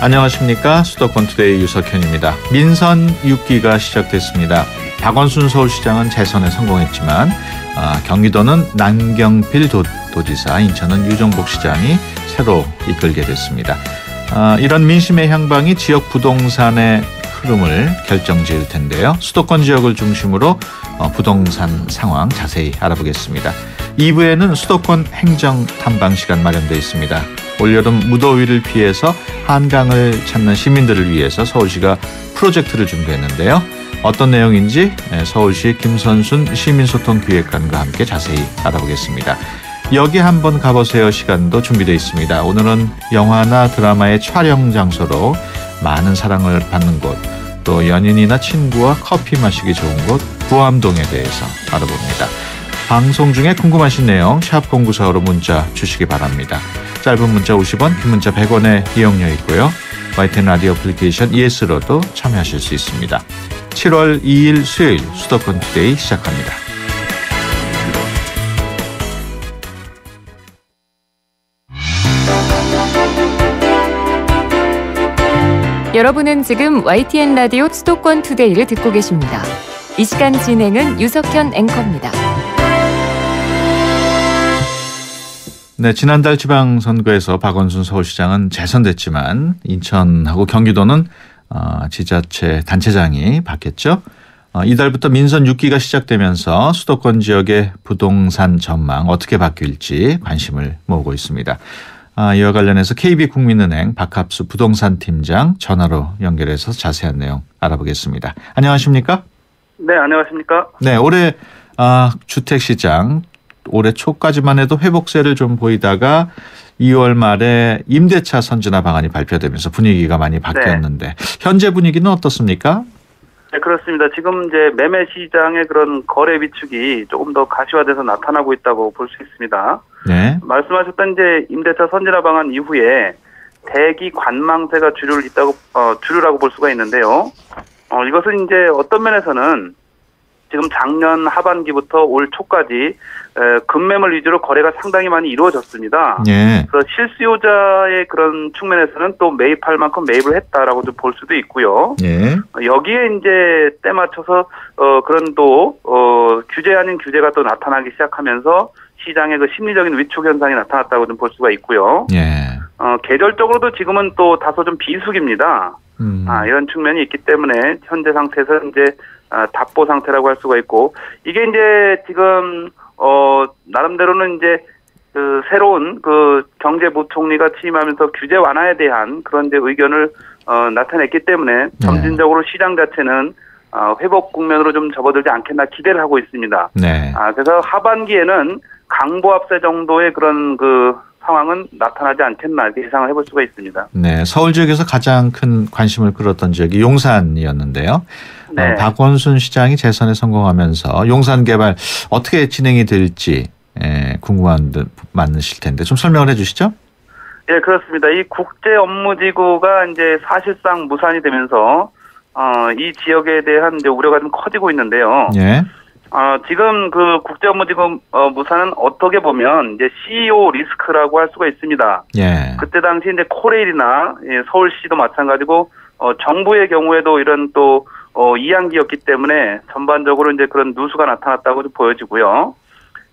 안녕하십니까. 수도권 투데이 유석현입니다. 민선 6기가 시작됐습니다. 박원순 서울시장은 재선에 성공했지만 경기도는 남경필 도지사, 인천은 유정복 시장이 새로 이끌게 됐습니다. 이런 민심의 향방이 지역 부동산의 흐름을 결정지을 텐데요. 수도권 지역을 중심으로 부동산 상황 자세히 알아보겠습니다. 2부에는 수도권 행정 탐방 시간 마련되어 있습니다. 올여름 무더위를 피해서 한강을 찾는 시민들을 위해서 서울시가 프로젝트를 준비했는데요. 어떤 내용인지 서울시 김선순 시민소통기획관과 함께 자세히 알아보겠습니다. 여기 한번 가보세요 시간도 준비되어 있습니다. 오늘은 영화나 드라마의 촬영 장소로 많은 사랑을 받는 곳, 또 연인이나 친구와 커피 마시기 좋은 곳 부암동에 대해서 알아봅니다. 방송 중에 궁금하신 내용 샵 0945로 문자 주시기 바랍니다. 짧은 문자 50원, 긴 문자 100원의 이용료 있고요. YTN 라디오 애플리케이션 ES로도 참여하실 수 있습니다. 7월 2일 수요일 수도권 투데이 시작합니다. 여러분은 지금 YTN 라디오 수도권 투데이를 듣고 계십니다. 이 시간 진행은 유석현 앵커입니다. 네, 지난달 지방선거에서 박원순 서울시장은 재선됐지만 인천하고 경기도는 지자체 단체장이 바뀌었죠. 이달부터 민선 6기가 시작되면서 수도권 지역의 부동산 전망 어떻게 바뀔지 관심을 모으고 있습니다. 이와 관련해서 KB국민은행 박합수 부동산팀장 전화로 연결해서 자세한 내용 알아보겠습니다. 안녕하십니까? 네, 안녕하십니까? 네, 올해 주택시장 올해 초까지만 해도 회복세를 좀 보이다가 2월 말에 임대차 선진화 방안이 발표되면서 분위기가 많이 바뀌었는데 현재 분위기는 어떻습니까? 네, 그렇습니다. 지금 이제 매매 시장의 그런 거래 위축이 조금 더 가시화돼서 나타나고 있다고 볼 수 있습니다. 네. 말씀하셨던 이제 임대차 선진화 방안 이후에 대기 관망세가 주류라고 볼 수가 있는데요. 이것은 이제 어떤 면에서는 지금 작년 하반기부터 올 초까지 급매물 위주로 거래가 상당히 많이 이루어졌습니다. 예. 그래서 실수요자의 그런 측면에서는 또 매입할 만큼 매입을 했다라고 좀 볼 수도 있고요. 예. 여기에 이제 때 맞춰서 그런 또 규제 아닌 규제가 또 나타나기 시작하면서 시장의 그 심리적인 위축 현상이 나타났다고 좀 볼 수가 있고요. 예. 계절적으로도 지금은 또 다소 좀 비수기입니다. 이런 측면이 있기 때문에 현재 상태에서 이제 답보 상태라고 할 수가 있고, 이게 이제 지금 나름대로는 이제 그 새로운 그 경제부총리가 취임하면서 규제 완화에 대한 그런 이제 의견을 나타냈기 때문에 점진적으로 시장 자체는 회복 국면으로 좀 접어들지 않겠나 기대를 하고 있습니다. 네. 그래서 하반기에는 강보합세 정도의 그런 그 상황은 나타나지 않겠나 이렇게 예상을 해볼 수가 있습니다. 네, 서울 지역에서 가장 큰 관심을 끌었던 지역이 용산이었는데요. 네. 박원순 시장이 재선에 성공하면서 용산 개발 어떻게 진행이 될지 궁금한 듯 많으실 텐데 좀 설명을 해주시죠. 예, 그렇습니다. 이 국제업무지구가 이제 사실상 무산이 되면서 이 지역에 대한 이제 우려가 좀 커지고 있는데요. 예. 지금 그 국제업무지구 무산은 어떻게 보면 이제 CEO 리스크라고 할 수가 있습니다. 예. 그때 당시 이제 코레일이나 서울시도 마찬가지고 정부의 경우에도 이런 또 이양기였기 때문에 전반적으로 이제 그런 누수가 나타났다고 보여지고요.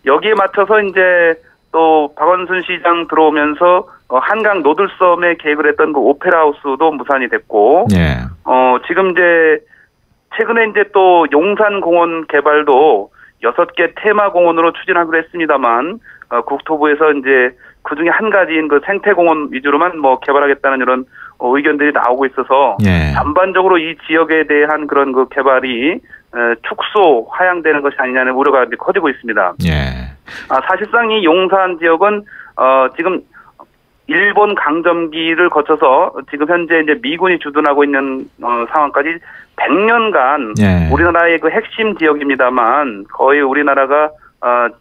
여기에 맞춰서 이제 또 박원순 시장 들어오면서 한강 노들섬에 계획을 했던 그 오페라 하우스도 무산이 됐고, 예. 지금 이제 최근에 이제 또 용산공원 개발도 6개 테마공원으로 추진하기로 했습니다만, 국토부에서 이제 그 중에 한 가지인 그 생태공원 위주로만 개발하겠다는 이런 의견들이 나오고 있어서, 예. 전반적으로 이 지역에 대한 그런 그 개발이 축소, 하향되는 것이 아니냐는 우려가 커지고 있습니다. 예. 사실상 이 용산 지역은, 지금 일본 강점기를 거쳐서 지금 현재 이제 미군이 주둔하고 있는 상황까지 100년간 예. 우리나라의 그 핵심 지역입니다만 거의 우리나라가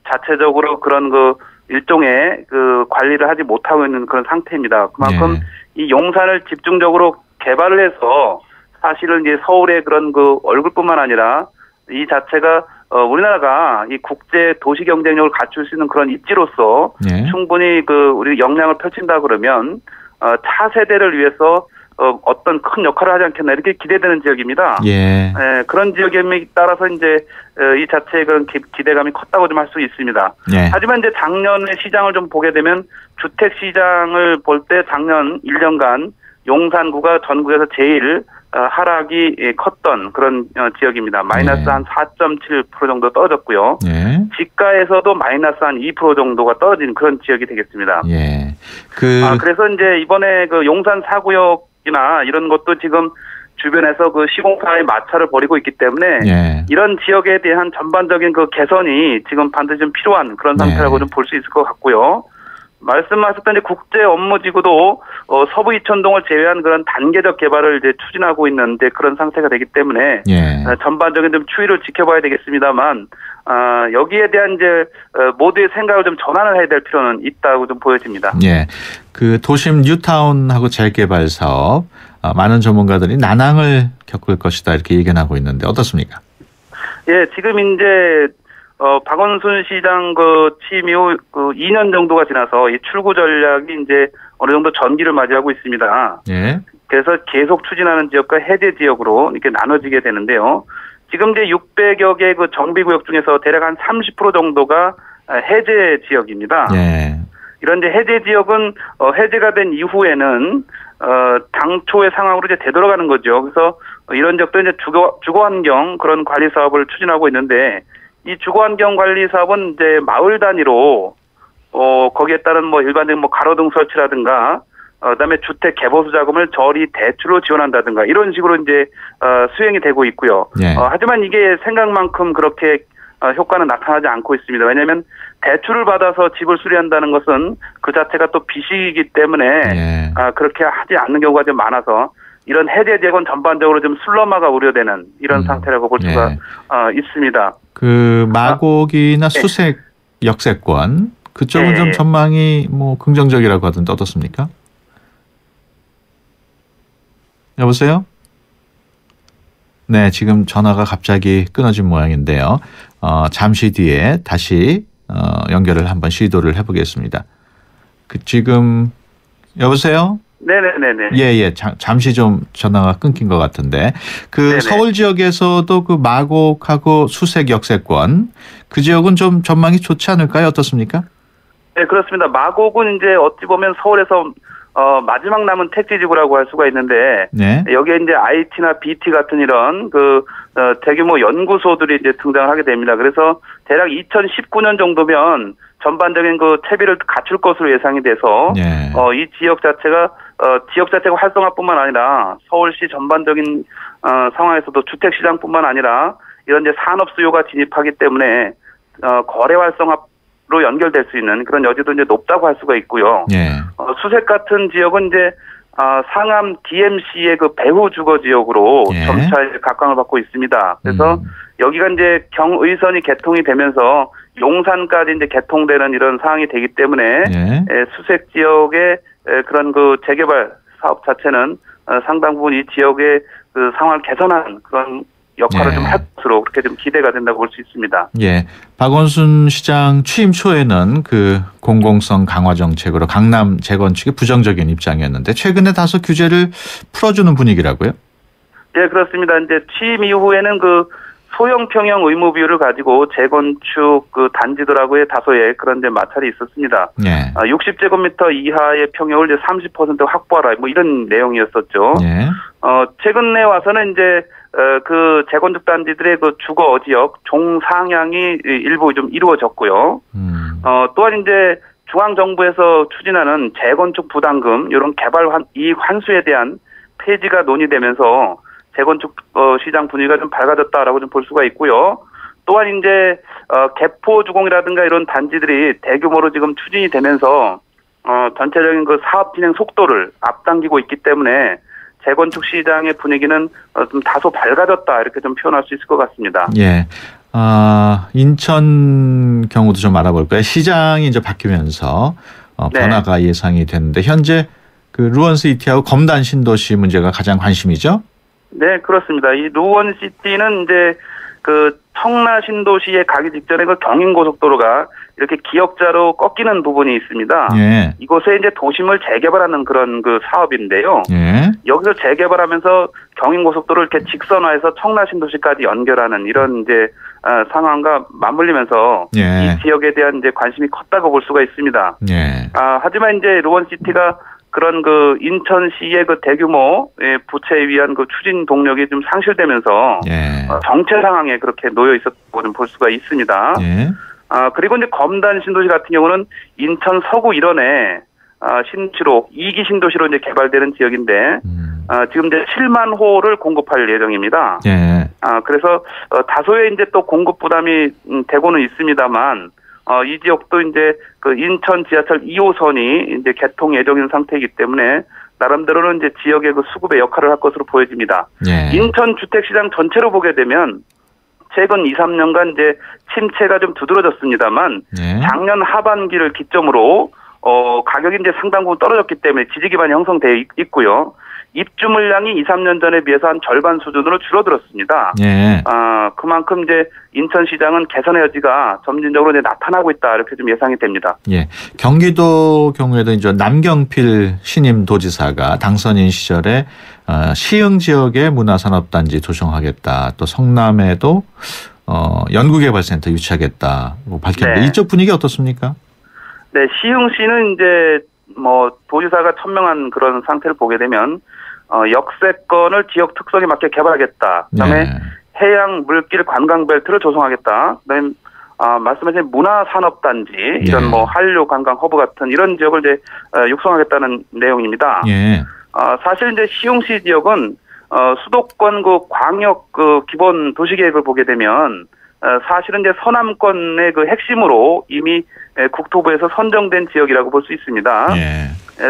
자체적으로 그런 그 일종의 그 관리를 하지 못하고 있는 그런 상태입니다. 그만큼 이 용산을 집중적으로 개발을 해서 사실은 이제 서울의 그런 그 얼굴뿐만 아니라 이 자체가 우리나라가 이 국제 도시 경쟁력을 갖출 수 있는 그런 입지로서 충분히 그 우리 역량을 펼친다 그러면 차세대를 위해서 어떤 큰 역할을 하지 않겠나 이렇게 기대되는 지역입니다. 예. 그런 지역에 따라서 이제 이 자체의 그런 기대감이 컸다고 좀 할 수 있습니다. 예. 하지만 이제 작년의 시장을 좀 보게 되면 주택 시장을 볼 때 작년 1년간 용산구가 전국에서 제일 하락이 컸던 그런 지역입니다. 마이너스 한 4.7% 정도 떨어졌고요. 예. 지가에서도 마이너스 한 2% 정도가 떨어진 그런 지역이 되겠습니다. 예. 그래서 이제 이번에 그 용산 4구역이나 이런 것도 지금 주변에서 그 시공사의 마찰을 벌이고 있기 때문에 예. 이런 지역에 대한 전반적인 그 개선이 지금 반드시 좀 필요한 그런 상태라고 좀 볼 수 있을 것 같고요. 말씀하셨던 이제 국제 업무지구도 서부 이천동을 제외한 그런 단계적 개발을 이제 추진하고 있는데 그런 상태가 되기 때문에 예. 전반적인 좀 추이를 지켜봐야 되겠습니다만 여기에 대한 이제 모두의 생각을 좀 전환을 해야 될 필요는 있다고 좀 보여집니다. 예. 그 도심 뉴타운하고 재개발 사업 많은 전문가들이 난항을 겪을 것이다 이렇게 예견하고 있는데 어떻습니까? 예, 지금 이제 박원순 시장 그 취임 이후 그 2년 정도가 지나서 이 출구 전략이 이제 어느 정도 전기를 맞이하고 있습니다. 예. 그래서 계속 추진하는 지역과 해제 지역으로 이렇게 나눠지게 되는데요. 지금 이제 600여 개 그 정비구역 중에서 대략 한 30% 정도가 해제 지역입니다. 예. 이런 이제 해제 지역은 해제가 된 이후에는 당초의 상황으로 이제 되돌아가는 거죠. 그래서 이런 지역도 이제 주거환경 그런 관리 사업을 추진하고 있는데. 이 주거환경 관리 사업은 이제 마을 단위로 거기에 따른 뭐 일반적인 뭐 가로등 설치라든가 그다음에 주택 개보수 자금을 저리 대출로 지원한다든가 이런 식으로 이제 수행이 되고 있고요. 예. 하지만 이게 생각만큼 그렇게 효과는 나타나지 않고 있습니다. 왜냐하면 대출을 받아서 집을 수리한다는 것은 그 자체가 또 빚이기 때문에 예. 그렇게 하지 않는 경우가 좀 많아서 이런 해제 지역은 전반적으로 좀 슬럼화가 우려되는 이런 상태라고 볼 수가 있습니다. 그 마곡이나 수색 역세권 그쪽은 좀 전망이 뭐 긍정적이라고 하던데 어떻습니까? 여보세요? 네, 지금 전화가 갑자기 끊어진 모양인데요. 잠시 뒤에 다시 연결을 한번 시도를 해보겠습니다. 지금 여보세요? 네네네네. 예. 잠시 좀 전화가 끊긴 것 같은데 네네. 서울 지역에서도 그 마곡하고 수색 역세권 그 지역은 좀 전망이 좋지 않을까요? 어떻습니까? 네, 그렇습니다. 마곡은 이제 어찌 보면 서울에서 마지막 남은 택지지구라고 할 수가 있는데 네. 여기에 이제 IT나 BT 같은 이런 그 대규모 연구소들이 이제 등장을 하게 됩니다. 그래서 대략 2019년 정도면 전반적인 그 채비를 갖출 것으로 예상이 돼서 네. 이 지역 자체가 활성화뿐만 아니라 서울시 전반적인 상황에서도 주택 시장뿐만 아니라 이런 이제 산업 수요가 진입하기 때문에 거래 활성화로 연결될 수 있는 그런 여지도 이제 높다고 할 수가 있고요. 네. 수색 같은 지역은 이제 상암 DMC의 그 배후 주거 지역으로 점차 각광을 받고 있습니다. 그래서 여기가 이제 경의선이 개통이 되면서 용산까지 이제 개통되는 이런 상황이 되기 때문에 수색 지역의 그런 그 재개발 사업 자체는 상당 부분 이 지역의 그 상황을 개선하는 그런 역할을 좀 할 것으로 그렇게 좀 기대가 된다고 볼 수 있습니다. 예. 박원순 시장 취임 초에는 그 공공성 강화 정책으로 강남 재건축에 부정적인 입장이었는데 최근에 다소 규제를 풀어주는 분위기라고요? 예, 그렇습니다. 이제 취임 이후에는 그 소형 평형 의무 비율을 가지고 재건축 그 단지들하고의 다소의 그런 이제 마찰이 있었습니다. 60제곱미터 이하의 평형을 이제 30% 확보하라 뭐 이런 내용이었었죠. 최근에 와서는 이제 그 재건축 단지들의 그 주거 지역 종상향이 일부 좀 이루어졌고요. 또한 이제 중앙 정부에서 추진하는 재건축 부담금 이런 개발 이익 환수에 대한 폐지가 논의되면서 재건축 시장 분위기가 좀 밝아졌다라고 좀 볼 수가 있고요. 또한 이제 개포주공이라든가 이런 단지들이 대규모로 지금 추진이 되면서 전체적인 그 사업 진행 속도를 앞당기고 있기 때문에 재건축 시장의 분위기는 좀 다소 밝아졌다 이렇게 좀 표현할 수 있을 것 같습니다. 예. 인천 경우도 좀 알아볼까요? 시장이 이제 바뀌면서 변화가 예상이 되는데 현재 그 루원시티하고 검단 신도시 문제가 가장 관심이죠? 네, 그렇습니다. 이 루원시티는 이제 그 청라 신도시에 가기 직전에 그 경인고속도로가 이렇게 기역자로 꺾이는 부분이 있습니다. 예. 이곳에 이제 도심을 재개발하는 그런 그 사업인데요. 예. 여기서 재개발하면서 경인고속도로를 이렇게 직선화해서 청라 신도시까지 연결하는 이런 이제 상황과 맞물리면서 예. 이 지역에 대한 이제 관심이 컸다고 볼 수가 있습니다. 예. 하지만 이제 로원시티가 그런 그 인천시의 그 대규모 부채에 위한 그 추진 동력이 좀 상실되면서 예. 정체 상황에 그렇게 놓여 있었다고 좀 볼 수가 있습니다. 예. 그리고 이제 검단 신도시 같은 경우는 인천 서구 일원에 신도시로 2기 신도시로 이제 개발되는 지역인데 지금 이제 7만 호를 공급할 예정입니다. 예. 그래서 다소의 이제 또 공급 부담이 되고는 있습니다만 이 지역도 이제 그 인천 지하철 2호선이 이제 개통 예정인 상태이기 때문에 나름대로는 이제 지역의 그 수급의 역할을 할 것으로 보여집니다. 예. 인천 주택시장 전체로 보게 되면 최근 2, 3년간 이제 침체가 좀 두드러졌습니다만 예. 작년 하반기를 기점으로 가격이 이제 상당 부분 떨어졌기 때문에 지지 기반이 형성되어 있고요. 입주 물량이 2, 3년 전에 비해서 한 절반 수준으로 줄어들었습니다. 예. 그만큼 이제 인천시장은 개선의 여지가 점진적으로 이제 나타나고 있다 이렇게 좀 예상이 됩니다. 예. 경기도 경우에도 이제 남경필 신임 도지사가 당선인 시절에 시흥 지역에 문화산업단지 조성하겠다. 또 성남에도 연구개발센터 유치하겠다고 밝혔는데 네. 이쪽 분위기 어떻습니까? 네, 시흥시는 이제 뭐 도지사가 천명한 그런 상태를 보게 되면 역세권을 지역 특성에 맞게 개발하겠다. 그다음에 네. 해양 물길 관광벨트를 조성하겠다. 그다음에 말씀하신 문화산업단지 이런 네. 뭐 한류 관광 허브 같은 이런 지역을 이제 육성하겠다는 내용입니다. 예. 사실 이제 시흥시 지역은 수도권 그 광역 그 기본 도시계획을 보게 되면 사실은 이제 서남권의 그 핵심으로 이미 국토부에서 선정된 지역이라고 볼 수 있습니다. 예.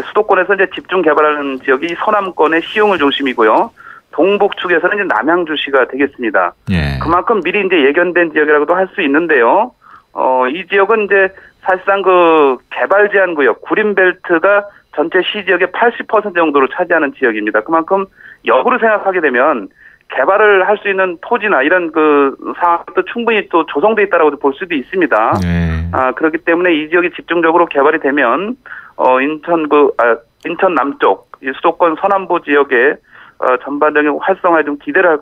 수도권에서 이제 집중 개발하는 지역이 서남권의 시흥을 중심이고요. 동북측에서는 이제 남양주시가 되겠습니다. 예. 그만큼 미리 이제 예견된 지역이라고도 할 수 있는데요. 이 지역은 이제 사실상 그 개발 제한 구역, 구린벨트가 전체 시 지역의 80% 정도를 차지하는 지역입니다. 그만큼 역으로 생각하게 되면 개발을 할 수 있는 토지나 이런 그 사업도 충분히 또 조성돼 있다라고 볼 수도 있습니다. 예. 그렇기 때문에 이 지역이 집중적으로 개발이 되면 인천 남쪽 이 수도권 서남부 지역의 전반적인 활성화에 좀 기대가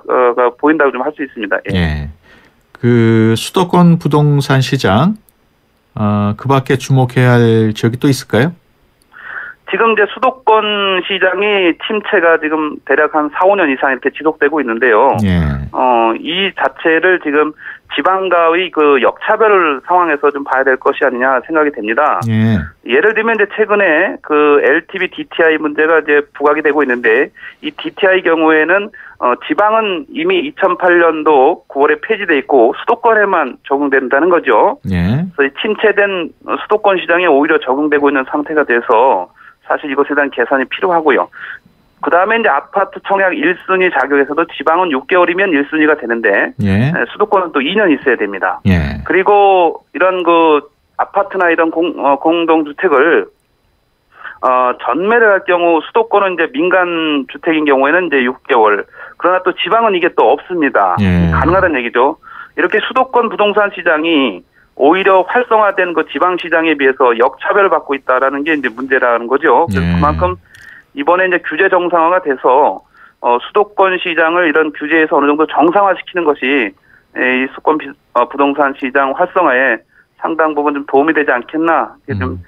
보인다고 좀 할 수 있습니다. 예. 예. 그 수도권 부동산 시장 그 밖에 주목해야 할 지역이 또 있을까요? 지금 이제 수도권 시장이 침체가 지금 대략 한 4, 5년 이상 이렇게 지속되고 있는데요. 예. 이 자체를 지금 지방과의 그 역차별 상황에서 좀 봐야 될 것이 아니냐 생각이 됩니다. 예. 예를 들면 이제 최근에 그 LTV DTI 문제가 이제 부각이 되고 있는데 이 DTI 경우에는 지방은 이미 2008년도 9월에 폐지돼 있고 수도권에만 적용된다는 거죠. 예. 그래서 침체된 수도권 시장에 오히려 적용되고 있는 상태가 돼서 사실 이것에 대한 개선이 필요하고요. 그 다음에 이제 아파트 청약 1순위 자격에서도 지방은 6개월이면 1순위가 되는데 예. 수도권은 또 2년 있어야 됩니다. 예. 그리고 이런 그 아파트나 이런 공동주택을 전매를 할 경우 수도권은 이제 민간 주택인 경우에는 이제 6개월. 그러나 또 지방은 이게 또 없습니다. 예. 가능하다는 얘기죠. 이렇게 수도권 부동산 시장이 오히려 활성화된 그 지방 시장에 비해서 역차별을 받고 있다라는 게 이제 문제라는 거죠. 그래서 예. 그만큼 이번에 이제 규제 정상화가 돼서 수도권 시장을 이런 규제에서 어느 정도 정상화시키는 것이 이 수도권 부동산 시장 활성화에 상당 부분 좀 도움이 되지 않겠나 좀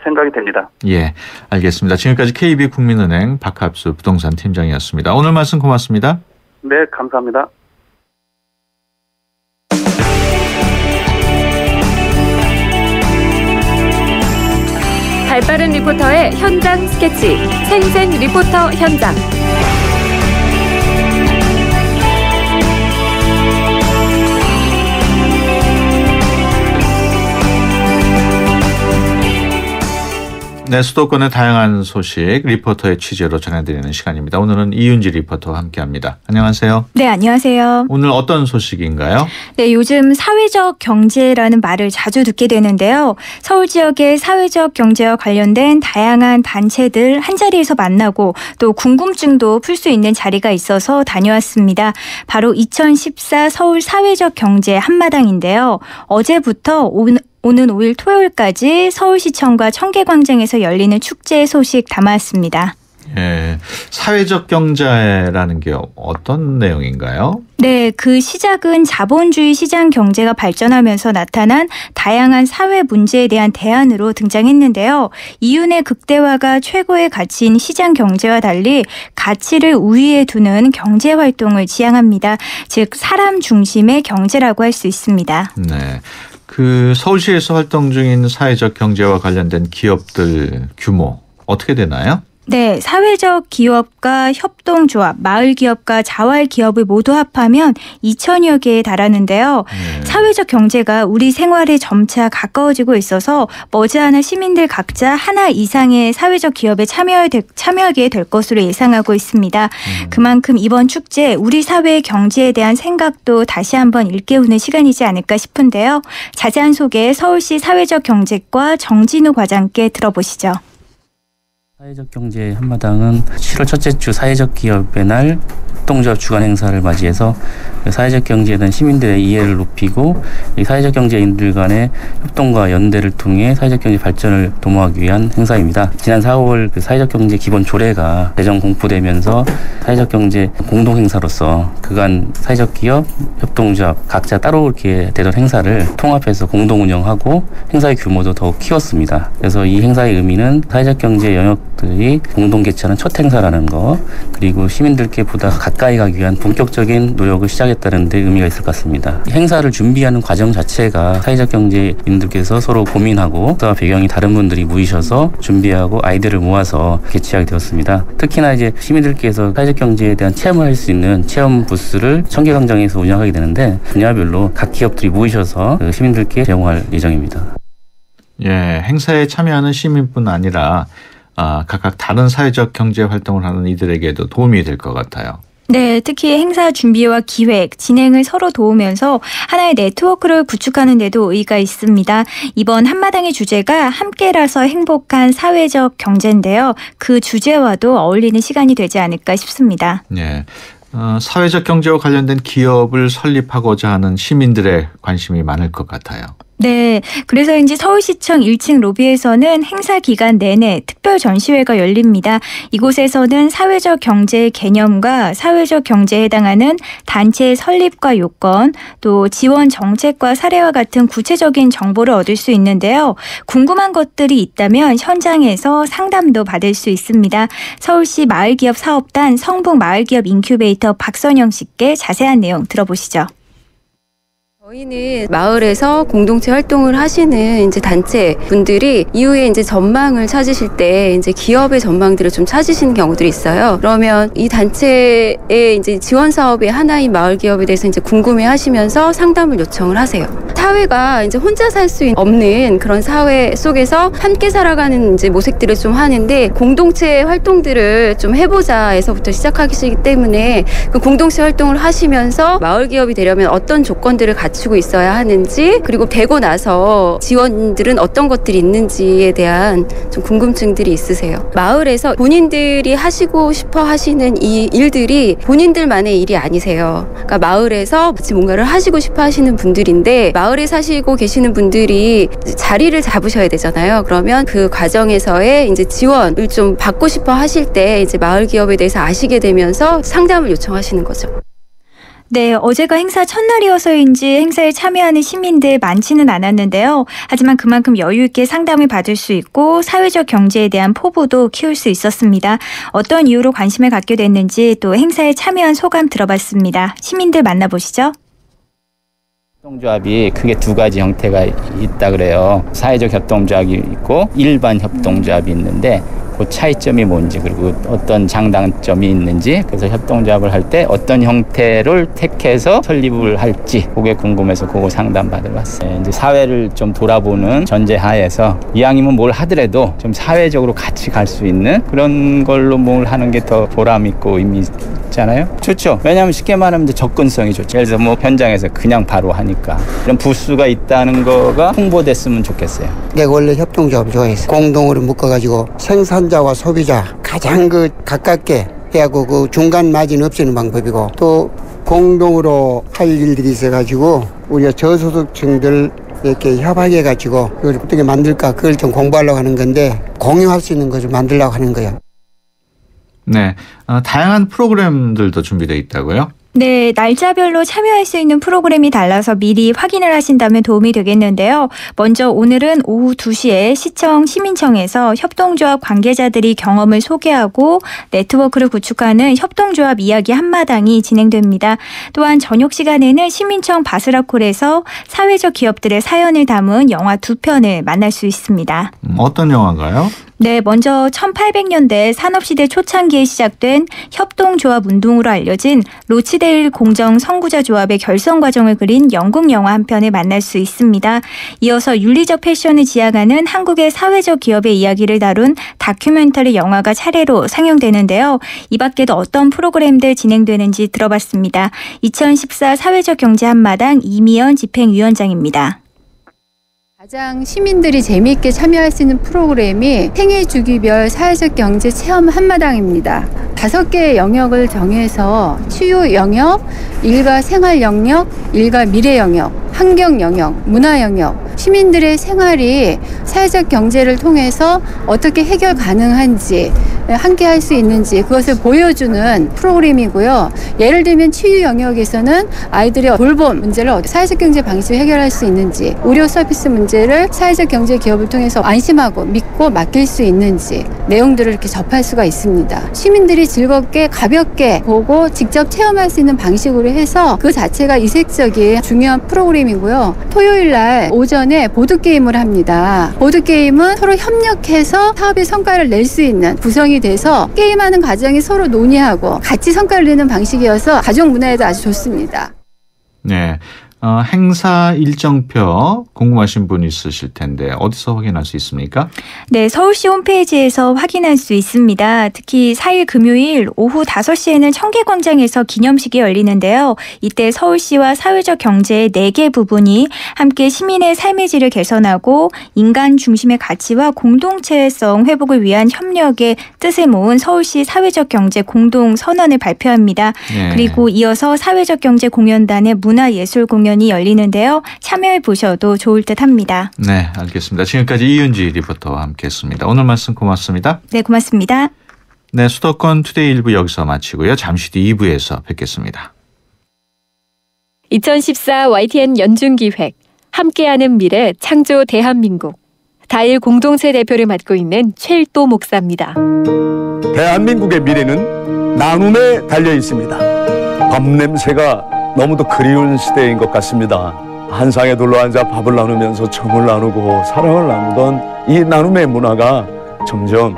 생각이 됩니다. 예, 알겠습니다. 지금까지 KB국민은행 박합수 부동산 팀장이었습니다. 오늘 말씀 고맙습니다. 네, 감사합니다. 발빠른 리포터의 현장 스케치, 생생 리포터 현장. 네, 수도권의 다양한 소식 리포터의 취재로 전해드리는 시간입니다. 오늘은 이윤지 리포터와 함께합니다. 안녕하세요. 네, 안녕하세요. 오늘 어떤 소식인가요? 네, 요즘 사회적 경제라는 말을 자주 듣게 되는데요. 서울 지역의 사회적 경제와 관련된 다양한 단체들 한자리에서 만나고 또 궁금증도 풀 수 있는 자리가 있어서 다녀왔습니다. 바로 2014 서울 사회적 경제 한마당인데요. 어제부터 오는 5일 토요일까지 서울시청과 청계광장에서 열리는 축제 소식 담아왔습니다. 예, 사회적 경제라는 게 어떤 내용인가요? 네, 그 시작은 자본주의 시장 경제가 발전하면서 나타난 다양한 사회 문제에 대한 대안으로 등장했는데요. 이윤의 극대화가 최고의 가치인 시장 경제와 달리 가치를 우위에 두는 경제 활동을 지향합니다. 즉 사람 중심의 경제라고 할 수 있습니다. 네. 그 서울시에서 활동 중인 사회적 경제와 관련된 기업들 규모 어떻게 되나요? 네, 사회적 기업과 협동조합, 마을기업과 자활기업을 모두 합하면 2천여 개에 달하는데요. 사회적 경제가 우리 생활에 점차 가까워지고 있어서 머지않아 시민들 각자 하나 이상의 사회적 기업에 참여하게 될 것으로 예상하고 있습니다. 그만큼 이번 축제 우리 사회의 경제에 대한 생각도 다시 한번 일깨우는 시간이지 않을까 싶은데요. 자세한 소개 서울시 사회적 경제과 정진우 과장께 들어보시죠. 사회적 경제 한마당은 7월 첫째 주 사회적 기업의 날 협동조합 주간 행사를 맞이해서 사회적 경제에 대한 시민들의 이해를 높이고 이 사회적 경제인들 간의 협동과 연대를 통해 사회적 경제 발전을 도모하기 위한 행사입니다. 지난 4월 그 사회적 경제 기본 조례가 제정 공포되면서 사회적 경제 공동 행사로서 그간 사회적 기업, 협동조합 각자 따로 이렇게 되던 행사를 통합해서 공동 운영하고 행사의 규모도 더욱 키웠습니다. 그래서 이 행사의 의미는 사회적 경제 영역들이 공동 개최하는 첫 행사라는 거, 그리고 시민들께 보다 가까이 가기 위한 본격적인 노력을 시작했다는 데 의미가 있을 것 같습니다. 행사를 준비하는 과정 자체가 사회적 경제인들께서 서로 고민하고 또 배경이 다른 분들이 모이셔서 준비하고 아이디어를 모아서 개최하게 되었습니다. 특히나 이제 시민들께서 사회적 경제에 대한 체험을 할 수 있는 체험 부스를 청계광장에서 운영하게 되는데 분야별로 각 기업들이 모이셔서 시민들께 제공할 예정입니다. 예, 행사에 참여하는 시민뿐 아니라 각각 다른 사회적 경제 활동을 하는 이들에게도 도움이 될 것 같아요. 네, 특히 행사 준비와 기획, 진행을 서로 도우면서 하나의 네트워크를 구축하는 데도 의의가 있습니다. 이번 한마당의 주제가 함께라서 행복한 사회적 경제인데요. 그 주제와도 어울리는 시간이 되지 않을까 싶습니다. 네. 사회적 경제와 관련된 기업을 설립하고자 하는 시민들의 관심이 많을 것 같아요. 네, 그래서인지 서울시청 1층 로비에서는 행사 기간 내내 특별 전시회가 열립니다. 이곳에서는 사회적 경제의 개념과 사회적 경제에 해당하는 단체의 설립과 요건, 또 지원 정책과 사례와 같은 구체적인 정보를 얻을 수 있는데요. 궁금한 것들이 있다면 현장에서 상담도 받을 수 있습니다. 서울시 마을기업 사업단 성북 마을기업 인큐베이터 박선영 씨께 자세한 내용 들어보시죠. 저희는 마을에서 공동체 활동을 하시는 이제 단체 분들이 이후에 이제 전망을 찾으실 때 이제 기업의 전망들을 좀 찾으시는 경우들이 있어요. 그러면 이 단체의 이제 지원 사업의 하나인 마을 기업에 대해서 이제 궁금해 하시면서 상담을 요청을 하세요. 사회가 이제 혼자 살 수 없는 그런 사회 속에서 함께 살아가는 이제 모색들을 좀 하는데 공동체 활동들을 좀 해보자에서부터 시작하시기 때문에 그 공동체 활동을 하시면서 마을 기업이 되려면 어떤 조건들을 갖추고 있어야 하는지, 그리고 되고 나서 지원들은 어떤 것들이 있는지에 대한 좀 궁금증들이 있으세요. 마을에서 본인들이 하시고 싶어 하시는 이 일들이 본인들만의 일이 아니세요. 그러니까 마을에서 같이 뭔가를 하시고 싶어 하시는 분들인데 마을에 사시고 계시는 분들이 자리를 잡으셔야 되잖아요. 그러면 그 과정에서의 이제 지원을 좀 받고 싶어 하실 때 이제 마을 기업에 대해서 아시게 되면서 상담을 요청하시는 거죠. 네, 어제가 행사 첫날이어서인지 행사에 참여하는 시민들 많지는 않았는데요. 하지만 그만큼 여유 있게 상담을 받을 수 있고 사회적 경제에 대한 포부도 키울 수 있었습니다. 어떤 이유로 관심을 갖게 됐는지 또 행사에 참여한 소감 들어봤습니다. 시민들 만나보시죠. 협동조합이 크게 두 가지 형태가 있다 그래요. 사회적 협동조합이 있고 일반 협동조합이 있는데 그 차이점이 뭔지 그리고 어떤 장단점이 있는지 그래서 협동조합을 할 때 어떤 형태를 택해서 설립을 할지 그게 궁금해서 그거 상담받으러 왔어요. 이제 사회를 좀 돌아보는 전제하에서 이왕이면 뭘 하더라도 좀 사회적으로 같이 갈 수 있는 그런 걸로 뭘 하는 게 더 보람 있고 의미 있잖아요. 좋죠. 왜냐하면 쉽게 말하면 접근성이 좋죠. 그래서 뭐 현장에서 그냥 바로 하니까 이런 부스가 있다는 거가 홍보됐으면 좋겠어요. 내가 원래 협동조합 좋아해서 공동으로 묶어가지고 생산자와 소비자 가장 가깝게 해하고 그 중간 마진 없애는 방법이고 또 공동으로 할 일들이 있어가지고 우리가 저소득층들 이렇게 협약해가지고 그걸 어떻게 만들까 그걸 좀 공부하려고 하는 건데 공유할 수 있는 것을 만들려고 하는 거예요. 네, 다양한 프로그램들도 준비되어 있다고요? 네, 날짜별로 참여할 수 있는 프로그램이 달라서 미리 확인을 하신다면 도움이 되겠는데요. 먼저 오늘은 오후 2시에 시청 시민청에서 협동조합 관계자들이 경험을 소개하고 네트워크를 구축하는 협동조합 이야기 한마당이 진행됩니다. 또한 저녁 시간에는 시민청 바스라콜에서 사회적 기업들의 사연을 담은 영화 2편을 만날 수 있습니다. 어떤 영화인가요? 네, 먼저 1800년대 산업시대 초창기에 시작된 협동조합 운동으로 알려진 로치데일 공정 선구자 조합의 결성 과정을 그린 영국 영화 한 편을 만날 수 있습니다. 이어서 윤리적 패션을 지향하는 한국의 사회적 기업의 이야기를 다룬 다큐멘터리 영화가 차례로 상영되는데요. 이 밖에도 어떤 프로그램들 진행되는지 들어봤습니다. 2014 사회적 경제 한마당 이미연 집행위원장입니다. 가장 시민들이 재미있게 참여할 수 있는 프로그램이 생애 주기별 사회적 경제 체험 한마당입니다. 5개의 영역을 정해서 치유 영역, 일과 생활 영역, 일과 미래 영역, 환경 영역, 문화 영역, 시민들의 생활이 사회적 경제를 통해서 어떻게 해결 가능한지 함께 할 수 있는지 그것을 보여주는 프로그램이고요. 예를 들면 치유 영역에서는 아이들의 돌봄 문제를 사회적 경제 방식으로 해결할 수 있는지, 의료 서비스 문제를 사회적 경제 기업을 통해서 안심하고 믿고 맡길 수 있는지 내용들을 이렇게 접할 수가 있습니다. 시민들이 즐겁게 가볍게 보고 직접 체험할 수 있는 방식으로 해서 그 자체가 이색적인 중요한 프로그램이고요. 토요일 날 오전에 보드게임을 합니다. 보드게임은 서로 협력해서 사업의 성과를 낼 수 있는 구성이 돼서 게임하는 과정이 서로 논의하고 같이 성과를 내는 방식이어서 가족 문화에도 아주 좋습니다. 네. 행사 일정표 궁금하신 분 있으실 텐데 어디서 확인할 수 있습니까? 네, 서울시 홈페이지에서 확인할 수 있습니다. 특히 4일 금요일 오후 5시에는 청계광장에서 기념식이 열리는데요. 이때 서울시와 사회적 경제의 4개 부분이 함께 시민의 삶의 질을 개선하고 인간 중심의 가치와 공동체성 회복을 위한 협력의 뜻을 모은 서울시 사회적 경제 공동선언을 발표합니다. 네. 그리고 이어서 사회적 경제 공연단의 문화예술 공연이 열리는데요. 참여해 보셔도 좋을 듯합니다. 네, 알겠습니다. 지금까지 이은지 리포터와 함께했습니다. 오늘 말씀 고맙습니다. 네, 고맙습니다. 네, 수도권 투데이 1부 여기서 마치고요. 잠시 뒤 2부에서 뵙겠습니다. 2014 YTN 연중기획 함께하는 미래 창조 대한민국 다일 공동체 대표를 맡고 있는 최일도 목사입니다. 대한민국의 미래는 나눔에 달려 있습니다. 밥 냄새가 너무도 그리운 시대인 것 같습니다. 한 상에 둘러앉아 밥을 나누면서 정을 나누고 사랑을 나누던 이 나눔의 문화가 점점